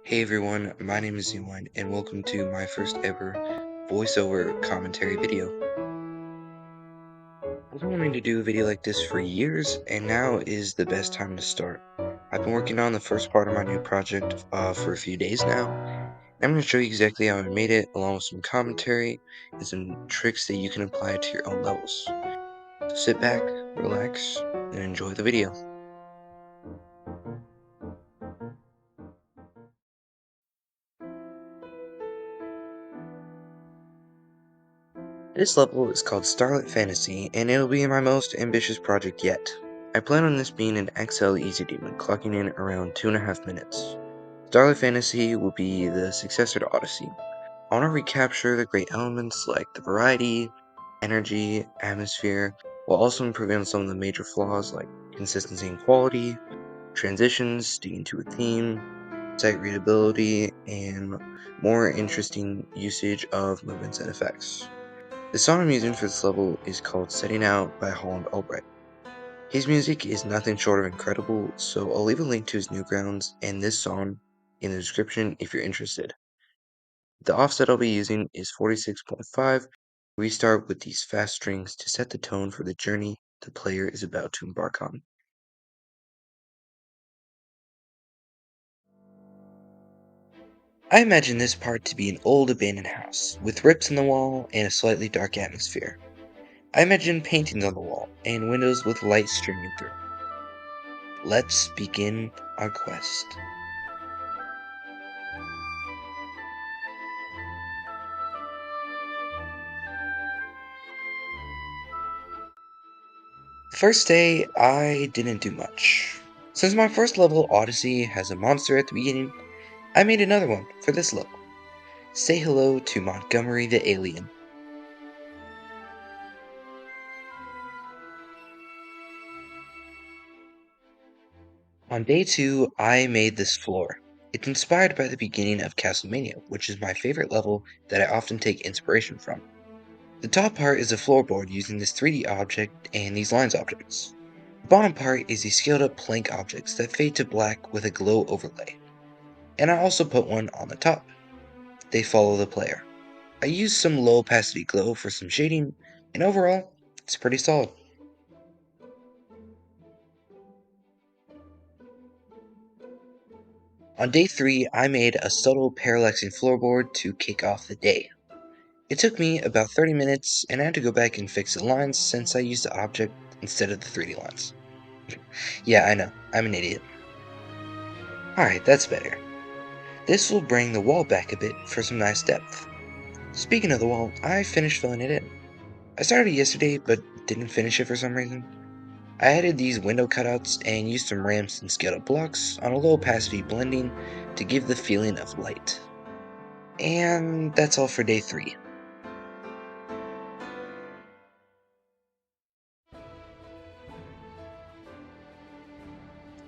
Hey everyone, my name is Zewind, and welcome to my first ever voiceover commentary video. I've been wanting to do a video like this for years, and now is the best time to start. I've been working on the first part of my new project for a few days now. I'm going to show you exactly how I made it, along with some commentary and some tricks that you can apply to your own levels. So sit back, relax, and enjoy the video. This level is called Starlit Fantasy, and it'll be my most ambitious project yet. I plan on this being an XL Easy Demon, clocking in around 2.5 minutes. Starlit Fantasy will be the successor to Odyssey. I want to recapture the great elements like the variety, energy, atmosphere, while also improving on some of the major flaws like consistency and quality, transitions, sticking to a theme, sight readability, and more interesting usage of movements and effects. The song I'm using for this level is called Setting Out by HollandAlbright. His music is nothing short of incredible, so I'll leave a link to his Newgrounds and this song in the description if you're interested. The offset I'll be using is 46.5. We start with these fast strings to set the tone for the journey the player is about to embark on. I imagine this part to be an old abandoned house, with rips in the wall and a slightly dark atmosphere. I imagine paintings on the wall and windows with light streaming through. Let's begin our quest. First day, I didn't do much. Since my first level, Odyssey, has a monster at the beginning, I made another one for this level. Say hello to Montgomery the Alien. On day 2, I made this floor. It's inspired by the beginning of Castlevania, which is my favorite level that I often take inspiration from. The top part is a floorboard using this 3D object and these lines objects. The bottom part is these scaled up plank objects that fade to black with a glow overlay. And I also put one on the top. They follow the player. I used some low opacity glow for some shading, and overall, it's pretty solid. On day 3, I made a subtle parallaxing floorboard to kick off the day. It took me about 30 minutes, and I had to go back and fix the lines since I used the object instead of the 3D lines. Yeah, I know, I'm an idiot. Alright, that's better. This will bring the wall back a bit for some nice depth. Speaking of the wall, I finished filling it in. I started yesterday, but didn't finish it for some reason. I added these window cutouts and used some ramps and scaled up blocks on a low opacity blending to give the feeling of light. And that's all for day 3.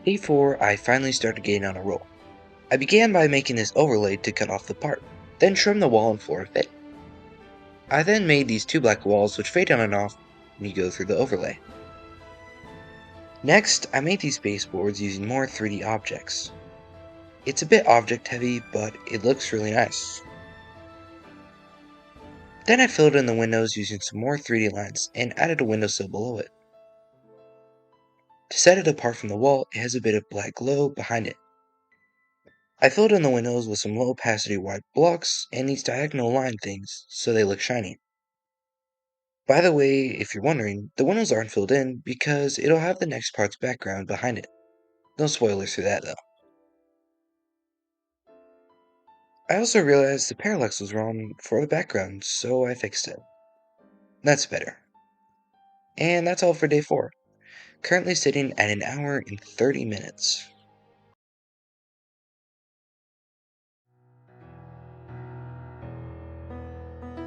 Day 4, I finally started getting on a roll. I began by making this overlay to cut off the part, then trim the wall and floor to fit. I then made these 2 black walls which fade on and off when you go through the overlay. Next, I made these baseboards using more 3D objects. It's a bit object heavy, but it looks really nice. Then I filled in the windows using some more 3D lines and added a windowsill below it. To set it apart from the wall, it has a bit of black glow behind it. I filled in the windows with some low opacity white blocks and these diagonal line things so they look shiny. By the way, if you're wondering, the windows aren't filled in because it'll have the next part's background behind it. No spoilers for that though. I also realized the parallax was wrong for the background, so I fixed it. That's better. And that's all for day 4. Currently sitting at an hour and 30 minutes.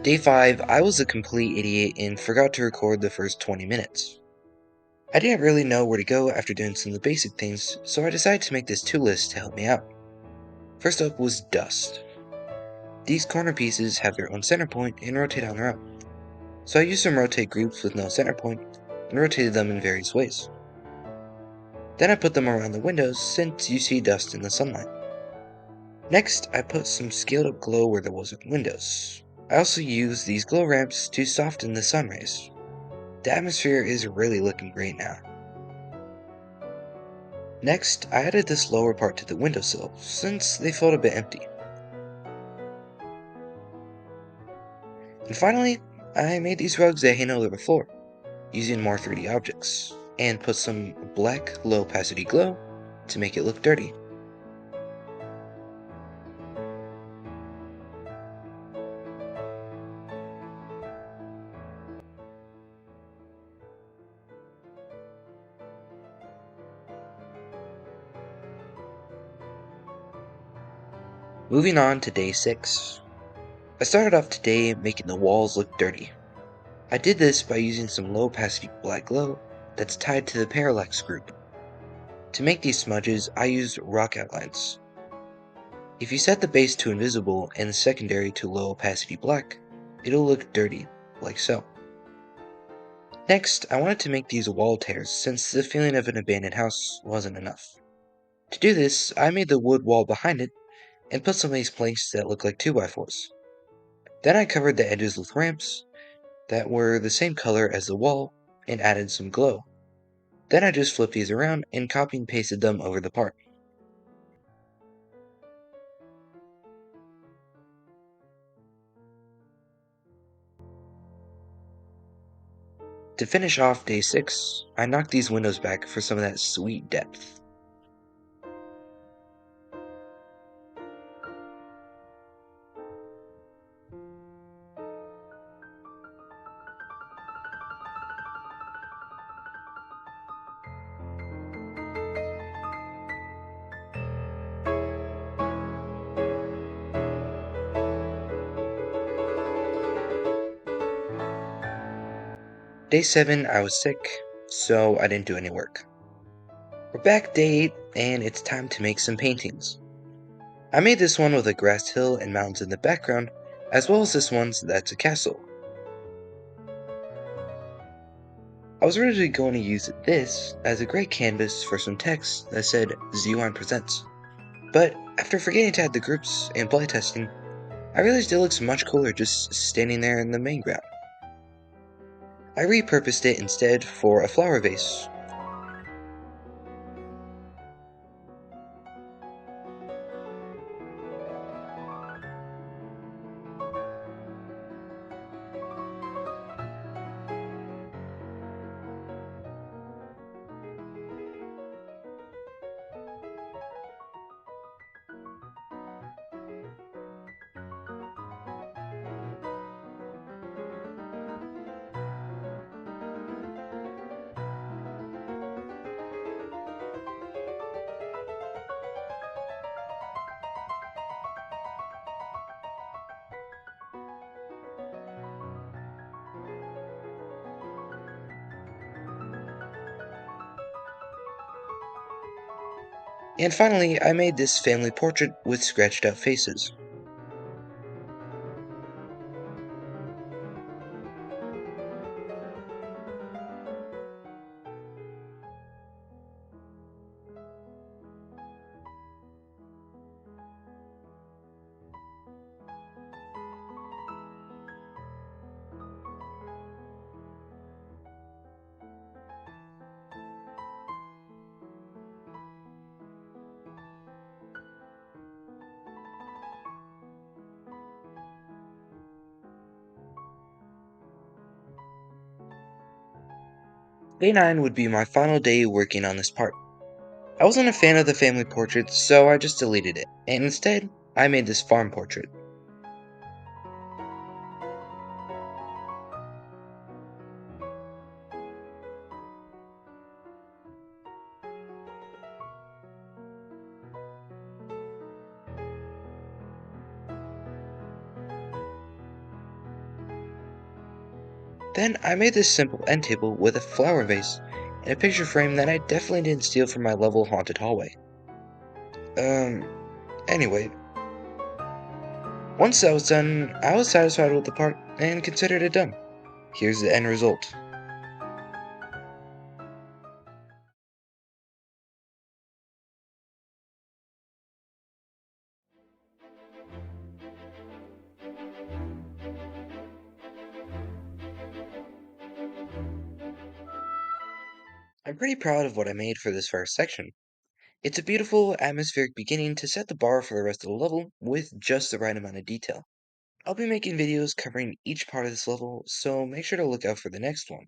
Day 5, I was a complete idiot and forgot to record the first 20 minutes. I didn't really know where to go after doing some of the basic things, so I decided to make this 2 list to help me out. First up was dust. These corner pieces have their own center point and rotate on their own. So I used some rotate groups with no center point and rotated them in various ways. Then I put them around the windows since you see dust in the sunlight. Next, I put some scaled up glow where there wasn't windows. I also used these glow ramps to soften the sun rays. The atmosphere is really looking great now. Next, I added this lower part to the windowsill, since they felt a bit empty. And finally, I made these rugs that hang over the floor, using more 3D objects, and put some black low opacity glow to make it look dirty. Moving on to day 6. I started off today making the walls look dirty. I did this by using some low opacity black glow that's tied to the parallax group. To make these smudges, I used rock outlines. If you set the base to invisible and the secondary to low opacity black, it'll look dirty, like so. Next, I wanted to make these wall tears since the feeling of an abandoned house wasn't enough. To do this, I made the wood wall behind it and put some of these planks that look like 2x4s. Then I covered the edges with ramps that were the same color as the wall and added some glow. Then I just flipped these around and copy and pasted them over the part. To finish off day 6, I knocked these windows back for some of that sweet depth. Day 7, I was sick, so I didn't do any work. We're back day 8, and it's time to make some paintings. I made this one with a grass hill and mountains in the background, as well as this one that's a castle. I was originally going to use this as a gray canvas for some text that said zewind presents, but after forgetting to add the groups and playtesting, I realized it looks much cooler just standing there in the main ground. I repurposed it instead for a flower vase. And finally, I made this family portrait with scratched out faces. Day 9 would be my final day working on this part. I wasn't a fan of the family portrait, so I just deleted it, and instead, I made this farm portrait. Then I made this simple end table with a flower vase and a picture frame that I definitely didn't steal from my level haunted hallway. Um, anyway, once that was done, I was satisfied with the part and considered it done. Here's the end result. I'm pretty proud of what I made for this first section. It's a beautiful, atmospheric beginning to set the bar for the rest of the level with just the right amount of detail. I'll be making videos covering each part of this level, so make sure to look out for the next one.